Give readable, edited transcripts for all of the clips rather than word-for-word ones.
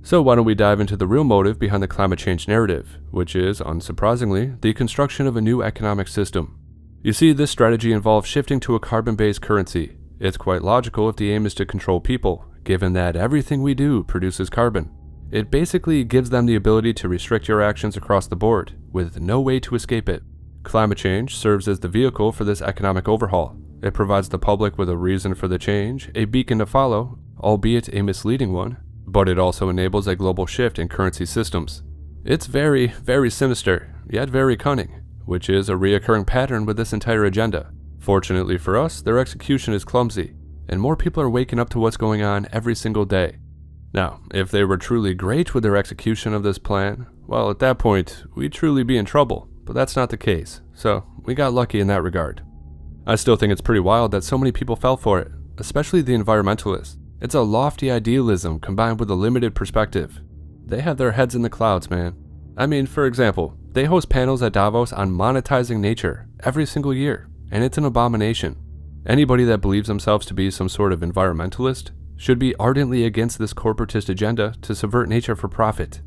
So why don't we dive into the real motive behind the climate change narrative, which is, unsurprisingly, the construction of a new economic system. You see, this strategy involves shifting to a carbon-based currency. It's quite logical if the aim is to control people, given that everything we do produces carbon. It basically gives them the ability to restrict your actions across the board, with no way to escape it. Climate change serves as the vehicle for this economic overhaul. It provides the public with a reason for the change, a beacon to follow, albeit a misleading one, but it also enables a global shift in currency systems. It's very, very sinister, yet very cunning, which is a reoccurring pattern with this entire agenda. Fortunately for us, their execution is clumsy, and more people are waking up to what's going on every single day. Now, if they were truly great with their execution of this plan, well, at that point, we'd truly be in trouble, but that's not the case, so we got lucky in that regard. I still think it's pretty wild that so many people fell for it, especially the environmentalists. It's a lofty idealism combined with a limited perspective. They have their heads in the clouds, man. I mean, for example, they host panels at Davos on monetizing nature every single year, and it's an abomination. Anybody that believes themselves to be some sort of environmentalist should be ardently against this corporatist agenda to subvert nature for profit.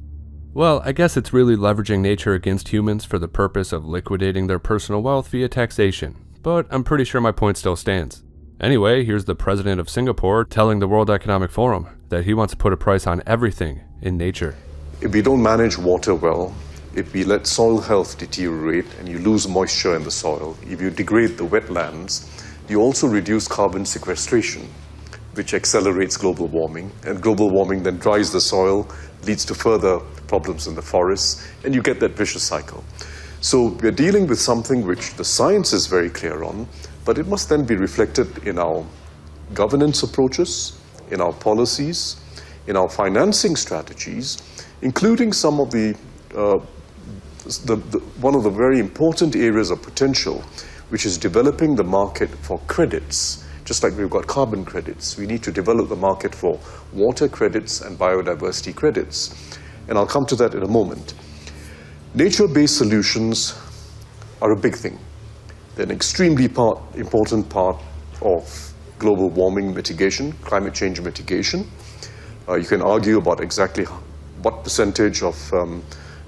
Well, I guess it's really leveraging nature against humans for the purpose of liquidating their personal wealth via taxation, but I'm pretty sure my point still stands. Anyway, here's the president of Singapore telling the World Economic Forum that he wants to put a price on everything in nature. If we don't manage water well, if we let soil health deteriorate and you lose moisture in the soil, if you degrade the wetlands, you also reduce carbon sequestration, which accelerates global warming. And global warming then dries the soil, leads to further problems in the forests, and you get that vicious cycle. So we're dealing with something which the science is very clear on, but it must then be reflected in our governance approaches, in our policies, in our financing strategies, including some of one of the very important areas of potential, which is developing the market for credits. Just like we've got carbon credits, we need to develop the market for water credits and biodiversity credits. And I'll come to that in a moment. Nature-based solutions are a big thing. They're an extremely important part of global warming mitigation, climate change mitigation. You can argue about exactly what percentage of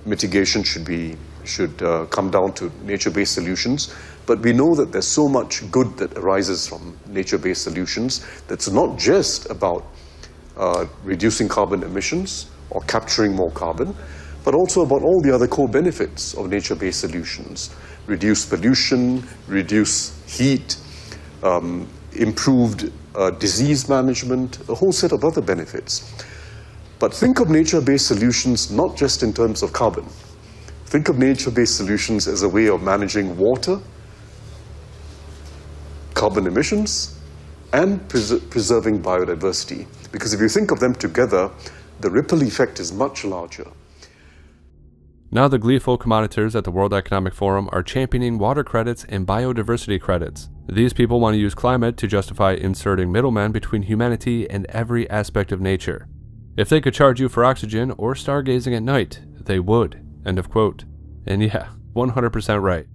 mitigation should come down to nature-based solutions. But we know that there's so much good that arises from nature-based solutions that's not just about reducing carbon emissions or capturing more carbon, but also about all the other core benefits of nature-based solutions. Reduce pollution, reduce heat, improved disease management, a whole set of other benefits. But think of nature-based solutions not just in terms of carbon. Think of nature-based solutions as a way of managing water, carbon emissions, and preserving biodiversity. Because if you think of them together, the ripple effect is much larger. Now the gleeful commoditors at the World Economic Forum are championing water credits and biodiversity credits. These people want to use climate to justify inserting middlemen between humanity and every aspect of nature. If they could charge you for oxygen or stargazing at night, they would. End of quote. And yeah, 100% right.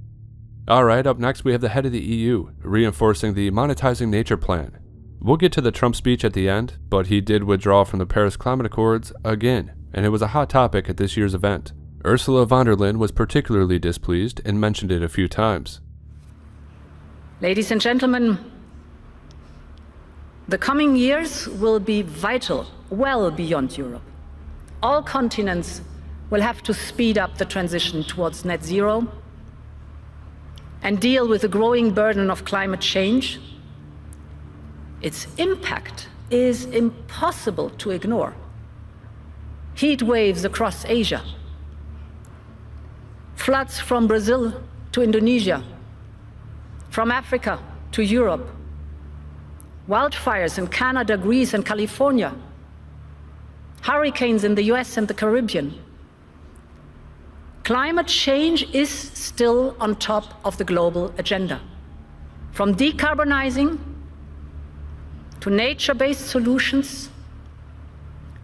Alright, up next we have the head of the EU, reinforcing the Monetizing Nature plan. We'll get to the Trump speech at the end, but he did withdraw from the Paris Climate Accords again, and it was a hot topic at this year's event. Ursula von der Leyen was particularly displeased and mentioned it a few times. Ladies and gentlemen, the coming years will be vital, well beyond Europe. All continents will have to speed up the transition towards net zero and deal with the growing burden of climate change. Its impact is impossible to ignore. Heat waves across Asia, floods from Brazil to Indonesia, from Africa to Europe, wildfires in Canada, Greece, and California, hurricanes in the US and the Caribbean. Climate change is still on top of the global agenda. From decarbonizing to nature-based solutions,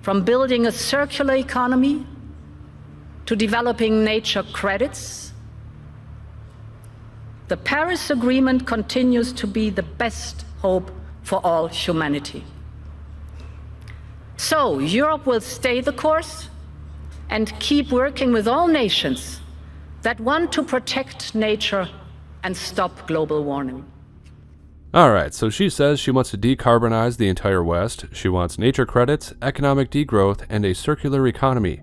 from building a circular economy to developing nature credits, the Paris Agreement continues to be the best hope for all humanity. So Europe will stay the course and keep working with all nations that want to protect nature and stop global warming. Alright, so she says she wants to decarbonize the entire West, she wants nature credits, economic degrowth, and a circular economy.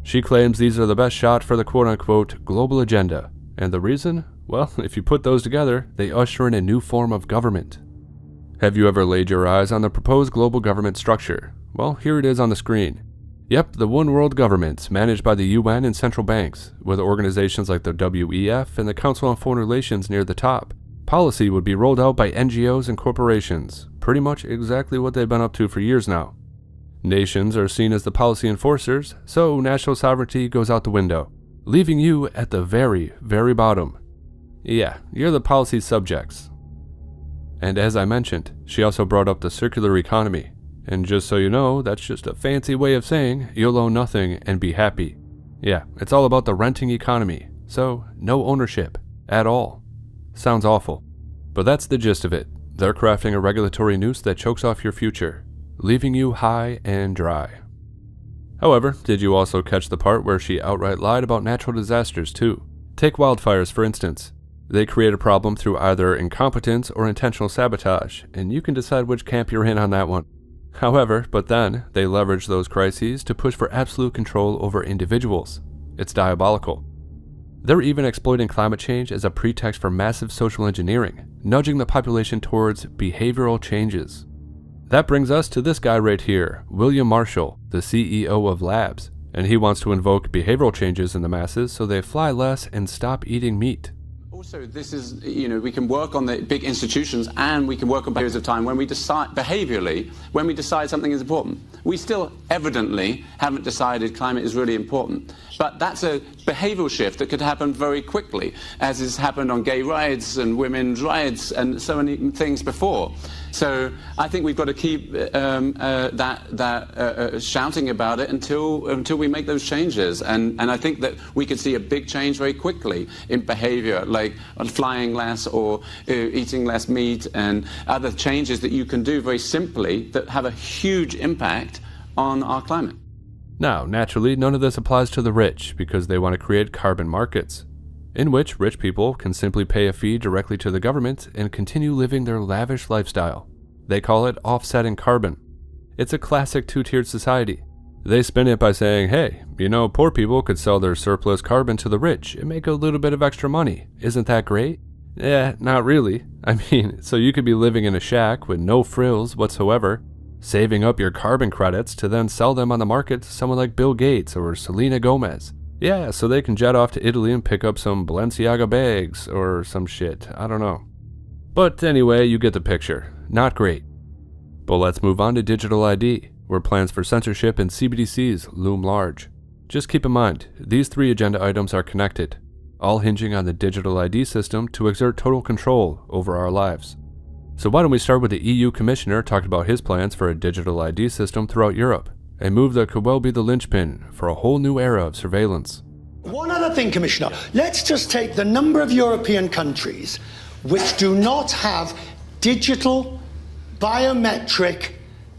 She claims these are the best shot for the quote-unquote global agenda. And the reason? Well, if you put those together, they usher in a new form of government. Have you ever laid your eyes on the proposed global government structure? Well, here it is on the screen. Yep, the one world government, managed by the UN and central banks, with organizations like the WEF and the Council on Foreign Relations near the top. Policy would be rolled out by NGOs and corporations, pretty much exactly what they've been up to for years now. Nations are seen as the policy enforcers, so national sovereignty goes out the window, leaving you at the very, very bottom. Yeah, you're the policy subjects. And as I mentioned, she also brought up the circular economy. And just so you know, that's just a fancy way of saying you'll own nothing and be happy. Yeah, it's all about the renting economy, so no ownership at all. Sounds awful, but that's the gist of it. They're crafting a regulatory noose that chokes off your future, leaving you high and dry. However, did you also catch the part where she outright lied about natural disasters too? Take wildfires for instance. They create a problem through either incompetence or intentional sabotage, and you can decide which camp you're in on that one. However, but then, they leverage those crises to push for absolute control over individuals. It's diabolical. They're even exploiting climate change as a pretext for massive social engineering, nudging the population towards behavioral changes. That brings us to this guy right here, William Marshall, the CEO of Labs, and he wants to invoke behavioral changes in the masses so they fly less and stop eating meat. Also, this is, we can work on the big institutions and we can work on periods of time when we decide, behaviorally, when we decide something is important. We still evidently haven't decided climate is really important. But that's a behavioral shift that could happen very quickly, as has happened on gay rights and women's rights and so many things before. So I think we've got to keep shouting about it until we make those changes. And I think that we could see a big change very quickly in behavior, like flying less or eating less meat and other changes that you can do very simply that have a huge impact on our climate. Now, naturally, none of this applies to the rich because they want to create carbon markets, in which rich people can simply pay a fee directly to the government and continue living their lavish lifestyle. They call it offsetting carbon. It's a classic two-tiered society. They spin it by saying, hey, poor people could sell their surplus carbon to the rich and make a little bit of extra money. Isn't that great? Eh, not really. So you could be living in a shack with no frills whatsoever, saving up your carbon credits to then sell them on the market to someone like Bill Gates or Selena Gomez. Yeah, so they can jet off to Italy and pick up some Balenciaga bags or some shit, I don't know. But anyway, you get the picture. Not great. But let's move on to digital ID, where plans for censorship and CBDCs loom large. Just keep in mind, these three agenda items are connected, all hinging on the digital ID system to exert total control over our lives. So why don't we start with the EU Commissioner talking about his plans for a digital ID system throughout Europe, a move that could well be the linchpin for a whole new era of surveillance. One other thing, Commissioner, let's just take the number of European countries which do not have digital biometric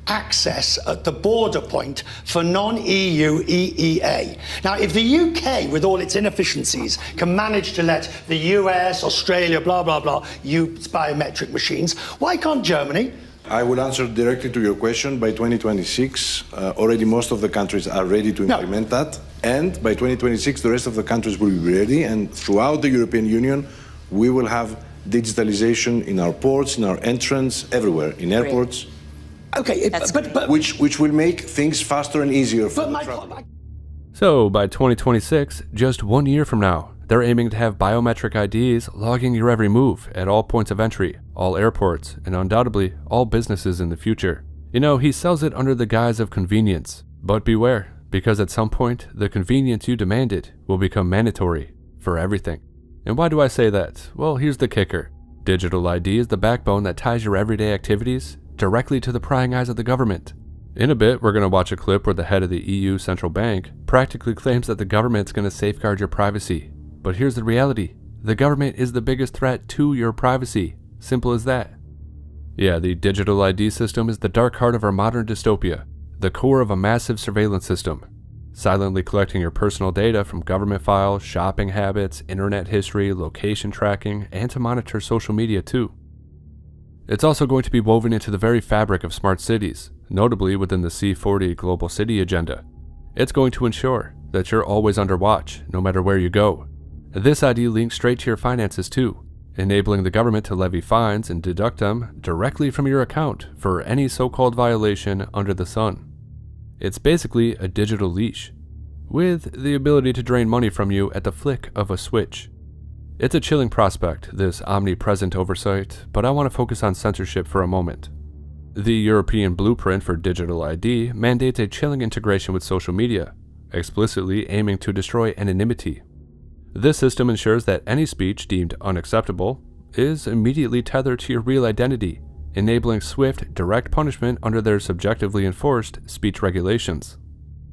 access at the border point for non-EU EEA. Now, if the UK, with all its inefficiencies, can manage to let the US, Australia, blah, blah, blah, use biometric machines, why can't Germany? I will answer directly to your question. By 2026, already most of the countries are ready to implement that. And by 2026, the rest of the countries will be ready. And throughout the European Union, we will have digitalization in our ports, in our entrance, everywhere, in airports. Okay, but which will make things faster and easier for the traveler. So by 2026, just 1 year from now, they're aiming to have biometric IDs logging your every move at all points of entry, all airports, and undoubtedly all businesses in the future. He sells it under the guise of convenience. But beware, because at some point, the convenience you demanded will become mandatory for everything. And why do I say that? Well, here's the kicker. Digital ID is the backbone that ties your everyday activities directly to the prying eyes of the government. In a bit, we're going to watch a clip where the head of the EU Central Bank practically claims that the government's going to safeguard your privacy. But here's the reality. The government is the biggest threat to your privacy. Simple as that. Yeah, the digital ID system is the dark heart of our modern dystopia. the core of a massive surveillance system, silently collecting your personal data from government files, shopping habits, internet history, location tracking, and to monitor social media too. It's also going to be woven into the very fabric of smart cities, notably within the C40 Global City Agenda. It's going to ensure that you're always under watch, no matter where you go. This ID links straight to your finances too, enabling the government to levy fines and deduct them directly from your account for any so-called violation under the sun. It's basically a digital leash, with the ability to drain money from you at the flick of a switch. It's a chilling prospect, this omnipresent oversight, but I want to focus on censorship for a moment. The European blueprint for digital ID mandates a chilling integration with social media, explicitly aiming to destroy anonymity. This system ensures that any speech deemed unacceptable is immediately tethered to your real identity, enabling swift, direct punishment under their subjectively enforced speech regulations.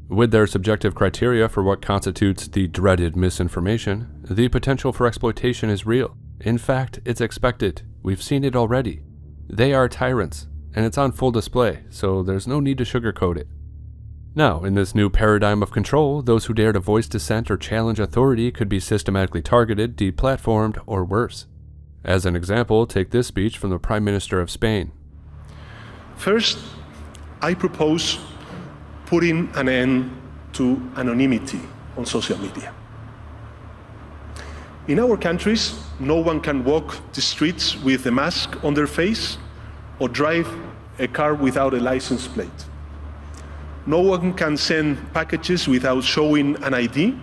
With their subjective criteria for what constitutes the dreaded misinformation, the potential for exploitation is real. In fact, it's expected. We've seen it already. They are tyrants, and it's on full display, so there's no need to sugarcoat it. Now, in this new paradigm of control, those who dare to voice dissent or challenge authority could be systematically targeted, deplatformed, or worse. As an example, take this speech from the Prime Minister of Spain. First, I propose putting an end to anonymity on social media. In our countries, no one can walk the streets with a mask on their face or drive a car without a license plate. No one can send packages without showing an ID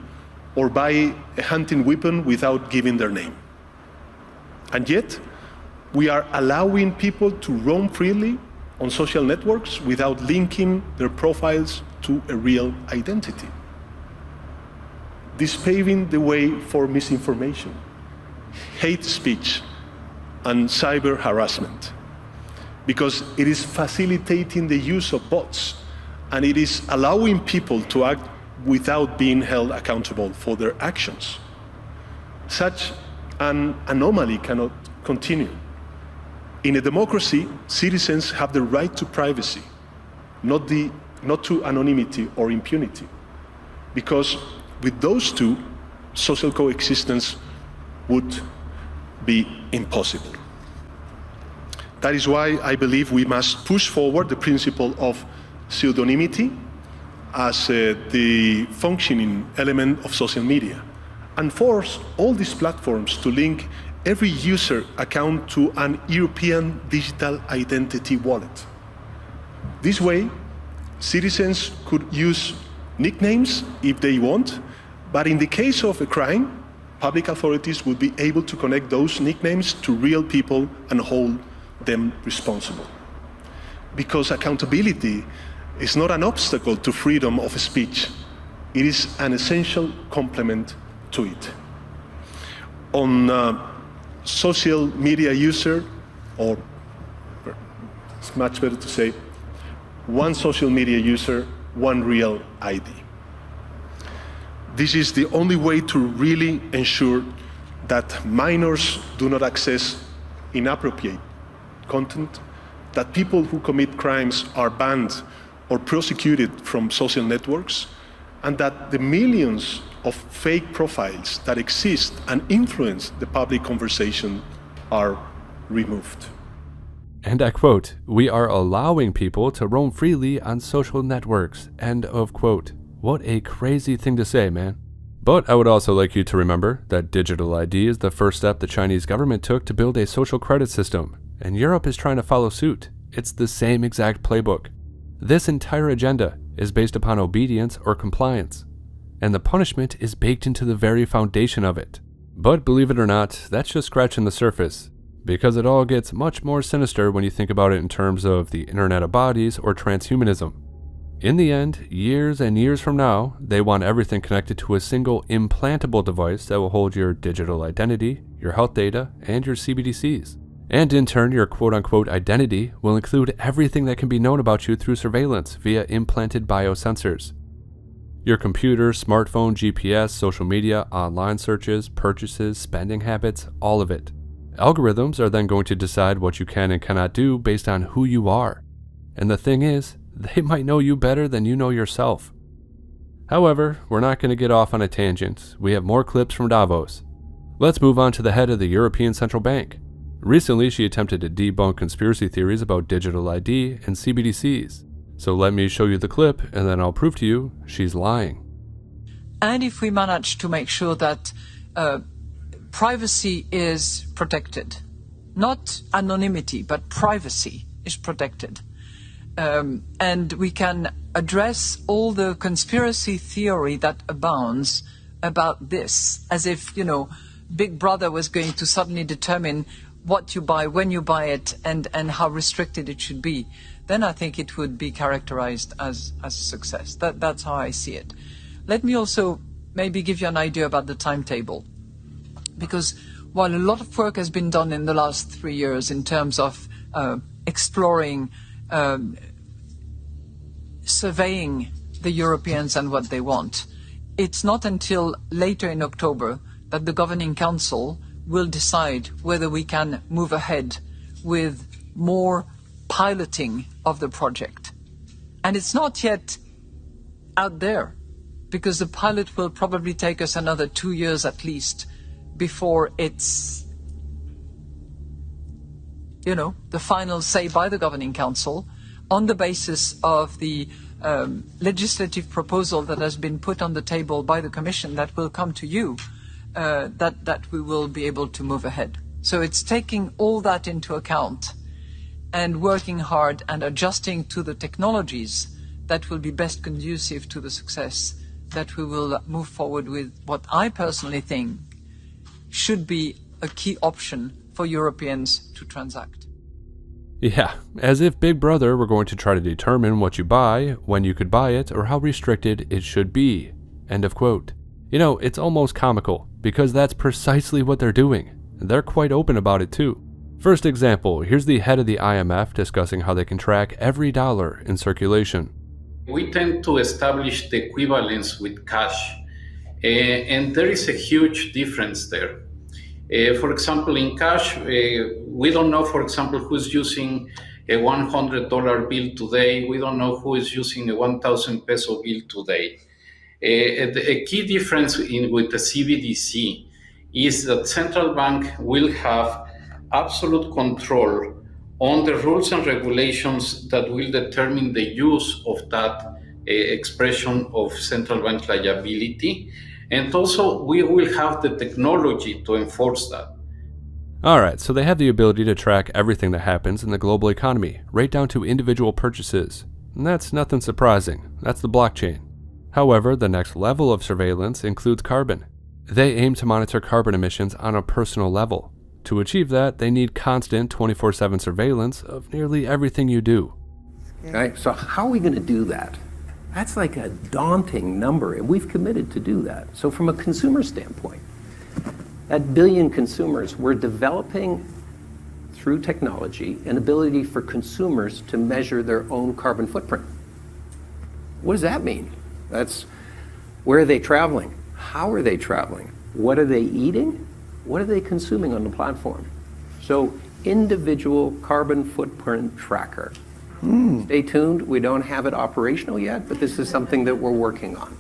or buy a hunting weapon without giving their name. And yet, we are allowing people to roam freely on social networks without linking their profiles to a real identity. This paving the way for misinformation, hate speech, and cyber harassment, because it is facilitating the use of bots, and it is allowing people to act without being held accountable for their actions. Such an anomaly cannot continue. In a democracy, citizens have the right to privacy, not to anonymity or impunity, because with those two, social coexistence would be impossible. That is why I believe we must push forward the principle of pseudonymity as the functioning element of social media, and force all these platforms to link every user account to an European digital identity wallet. This way, citizens could use nicknames if they want, but in the case of a crime, public authorities would be able to connect those nicknames to real people and hold them responsible. Because accountability is not an obstacle to freedom of speech, it is an essential complement to it. On social media user, or it's much better to say, one social media user, one real ID. This is the only way to really ensure that minors do not access inappropriate content, that people who commit crimes are banned or prosecuted from social networks, and that the millions of fake profiles that exist and influence the public conversation are removed. And I quote, "We are allowing people to roam freely on social networks," end of quote. What a crazy thing to say, man. But I would also like you to remember that digital ID is the first step the Chinese government took to build a social credit system, and Europe is trying to follow suit. It's the same exact playbook. This entire agenda is based upon obedience or compliance, and the punishment is baked into the very foundation of it. But believe it or not, that's just scratching the surface, because it all gets much more sinister when you think about it in terms of the Internet of Bodies or transhumanism. In the end, years and years from now, they want everything connected to a single implantable device that will hold your digital identity, your health data, and your CBDCs. And in turn, your quote-unquote identity will include everything that can be known about you through surveillance via implanted biosensors. Your computer, smartphone, GPS, social media, online searches, purchases, spending habits, all of it. Algorithms are then going to decide what you can and cannot do based on who you are. And the thing is, They might know you better than you know yourself. However, we're not going to get off on a tangent. We have more clips from Davos. Let's move on to the head of the European Central Bank. Recently, she attempted to debunk conspiracy theories about digital ID and CBDCs. So let me show you the clip, and then I'll prove to you she's lying. And if we manage to make sure that privacy is protected, not anonymity, but privacy is protected, and we can address all the conspiracy theory that abounds about this, as if, Big Brother was going to suddenly determine what you buy, when you buy it, and how restricted it should be, then I think it would be characterized as a success. That's how I see it. Let me also maybe give you an idea about the timetable, because while a lot of work has been done in the last 3 years in terms of exploring, surveying the Europeans and what they want, it's not until later in October that the Governing Council will decide whether we can move ahead with more piloting of the project. And it's not yet out there, because the pilot will probably take us another 2 years at least before it's, the final say by the Governing Council on the basis of the legislative proposal that has been put on the table by the Commission that will come to you, that we will be able to move ahead. So it's taking all that into account and working hard and adjusting to the technologies that will be best conducive to the success that we will move forward with what I personally think should be a key option for Europeans to transact. Yeah, as if Big Brother were going to try to determine what you buy, when you could buy it, or how restricted it should be. End of quote. It's almost comical, because that's precisely what they're doing. They're quite open about it too. First example, here's the head of the IMF discussing how they can track every dollar in circulation. We tend to establish the equivalence with cash, and there is a huge difference there. For example, in cash, we don't know, for example, who's using a $100 bill today. We don't know who is using a 1,000 peso bill today. A key difference with the CBDC is that central bank will have absolute control on the rules and regulations that will determine the use of that expression of central bank liability. And also, we will have the technology to enforce that. Alright, so they have the ability to track everything that happens in the global economy, right down to individual purchases. And that's nothing surprising. That's the blockchain. However, the next level of surveillance includes carbon. They aim to monitor carbon emissions on a personal level. To achieve that, they need constant 24/7 surveillance of nearly everything you do. Right? So how are we going to do that? That's like a daunting number, and we've committed to do that. So from a consumer standpoint, at billion consumers, we're developing, through technology, an ability for consumers to measure their own carbon footprint. What does that mean? That's where are they traveling? How are they traveling? What are they eating? What are they consuming on the platform? So individual carbon footprint tracker. Stay tuned. We don't have it operational yet, but this is something that we're working on.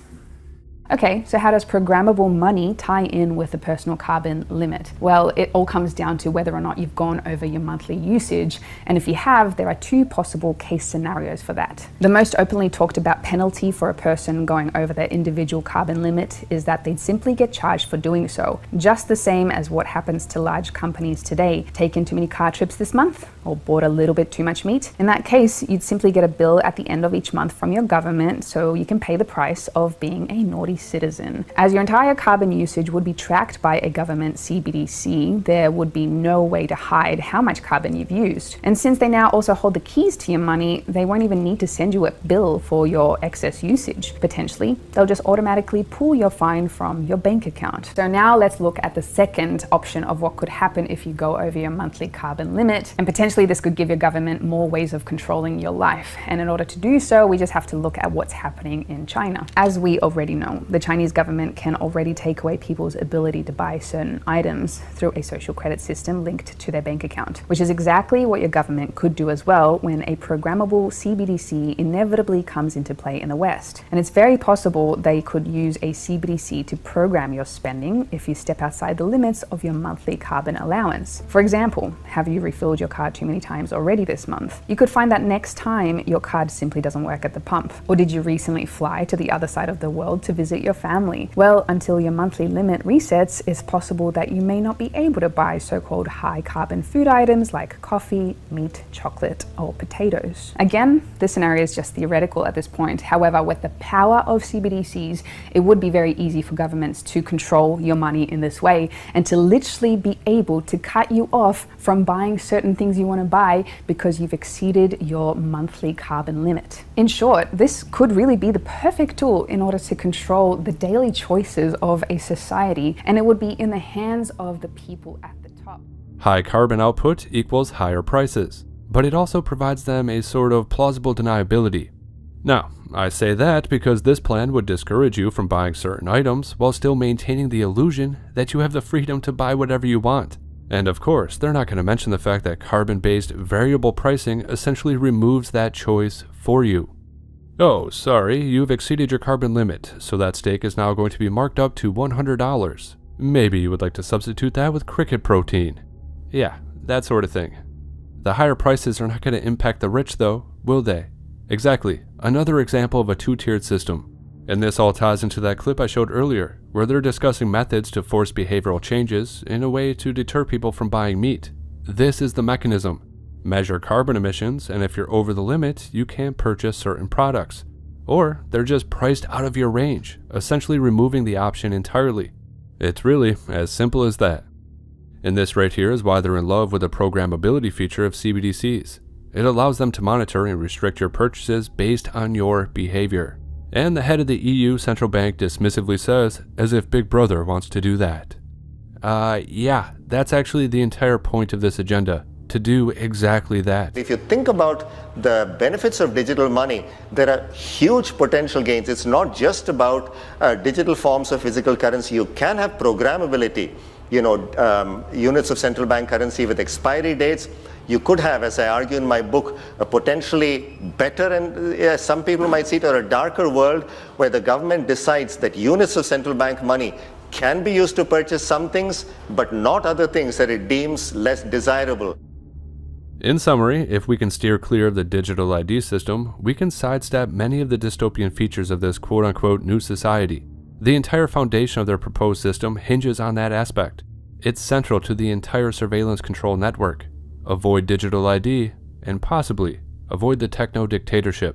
Okay, so how does programmable money tie in with the personal carbon limit? Well, it all comes down to whether or not you've gone over your monthly usage. And if you have, there are two possible case scenarios for that. The most openly talked about penalty for a person going over their individual carbon limit is that they'd simply get charged for doing so. Just the same as what happens to large companies today. Taken too many car trips this month, or bought a little bit too much meat. In that case, you'd simply get a bill at the end of each month from your government, so you can pay the price of being a naughty citizen. As your entire carbon usage would be tracked by a government CBDC, there would be no way to hide how much carbon you've used. And since they now also hold the keys to your money, they won't even need to send you a bill for your excess usage. Potentially, they'll just automatically pull your fine from your bank account. So now let's look at the second option of what could happen if you go over your monthly carbon limit and potentially Obviously, this could give your government more ways of controlling your life, and in order to do so, we just have to look at what's happening in China. As we already know, the Chinese government can already take away people's ability to buy certain items through a social credit system linked to their bank account, which is exactly what your government could do as well when a programmable CBDC inevitably comes into play in the West. And it's very possible they could use a CBDC to program your spending if you step outside the limits of your monthly carbon allowance. For example, have you refilled your card too many times already this month? You could find that next time your card simply doesn't work at the pump. Or did you recently fly to the other side of the world to visit your family? Well, until your monthly limit resets, it's possible that you may not be able to buy so-called high carbon food items like coffee, meat, chocolate, or potatoes. Again, this scenario is just theoretical at this point. However, with the power of CBDCs, it would be very easy for governments to control your money in this way and to literally be able to cut you off from buying certain things you want to buy because you've exceeded your monthly carbon limit. In short, this could really be the perfect tool in order to control the daily choices of a society, and it would be in the hands of the people at the top. High carbon output equals higher prices, but it also provides them a sort of plausible deniability. Now, I say that because this plan would discourage you from buying certain items while still maintaining the illusion that you have the freedom to buy whatever you want. And of course, they're not going to mention the fact that carbon-based variable pricing essentially removes that choice for you. Oh, sorry, you've exceeded your carbon limit, so that steak is now going to be marked up to $100. Maybe you would like to substitute that with cricket protein. Yeah, that sort of thing. The higher prices are not going to impact the rich though, will they? Exactly, another example of a two-tiered system. And this all ties into that clip I showed earlier, where they're discussing methods to force behavioral changes in a way to deter people from buying meat. This is the mechanism. Measure carbon emissions, and if you're over the limit, you can't purchase certain products. Or they're just priced out of your range, essentially removing the option entirely. It's really as simple as that. And this right here is why they're in love with the programmability feature of CBDCs. It allows them to monitor and restrict your purchases based on your behavior. And the head of the EU Central Bank dismissively says, as if Big Brother wants to do that. Yeah, that's actually the entire point of this agenda, to do exactly that. If you think about the benefits of digital money, there are huge potential gains. It's not just about digital forms of physical currency. You can have programmability, units of central bank currency with expiry dates. You could have, as I argue in my book, a potentially better and some people might see it, or a darker world where the government decides that units of central bank money can be used to purchase some things, but not other things that it deems less desirable. In summary, if we can steer clear of the digital ID system, we can sidestep many of the dystopian features of this quote-unquote new society. The entire foundation of their proposed system hinges on that aspect. It's central to the entire surveillance control network. Avoid digital ID, and possibly avoid the techno-dictatorship.